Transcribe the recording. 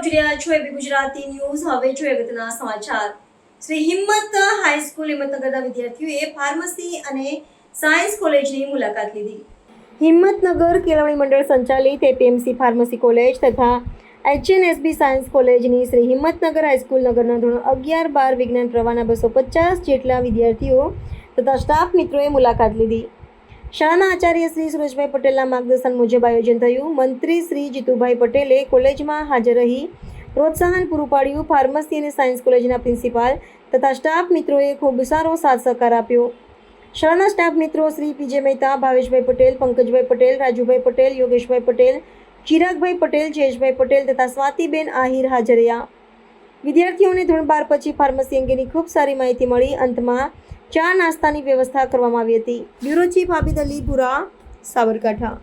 જોઈ રહ્યા છો એબી ગુજરાતી ન્યૂઝ। હવે જોઈએ અગત્યના સમાચાર। શ્રી હિંમત હાઈસ્કૂલ હિંમતનગરના વિદ્યાર્થીઓએ ફાર્મસી અને સાયન્સ કોલેજની મુલાકાત લીધી। હિંમતનગર કેળવણી મંડળ સંચાલિત એપીએમસી ફાર્મસી કોલેજ તથા એચએનએસબી સાયન્સ કોલેજની શ્રી હિંમતનગર હાઈસ્કૂલ નગરના ધોરણ 11, 12 વિજ્ઞાન પ્રવાહના 250 જેટલા વિદ્યાર્થીઓ તથા સ્ટાફ મિત્રોએ મુલાકાત લીધી। શાળાના આચાર્ય શ્રી સુરેશભાઈ પટેલના માર્ગદર્શન મુજબ આયોજન થયું। મંત્રી શ્રી જીતુભાઈ પટેલે કોલેજમાં હાજર રહી પ્રોત્સાહન પૂરું પાડ્યું। ફાર્મસી અને સાયન્સ કોલેજના પ્રિન્સિપાલ તથા સ્ટાફ મિત્રોએ ખૂબ સારો સાથ સહકાર આપ્યો। શાળાના સ્ટાફ મિત્રો શ્રી પીજે મહેતા, ભાવેશભાઈ પટેલ, પંકજભાઈ પટેલ, રાજુભાઈ પટેલ, યોગેશભાઈ પટેલ, ચિરાગભાઈ પટેલ, જયેશભાઈ પટેલ તથા સ્વાતિબેન આહિર હાજર રહ્યા। વિદ્યાર્થીઓને ધોરણ 12 પછી ફાર્મસી અંગેની ખૂબ સારી માહિતી મળી। અંતમાં ચા નાસ્તાની વ્યવસ્થા કરવામાં આવી હતી। બ્યુરો ચીફ આબિદ અલી પુરા, સાબરકાંઠા।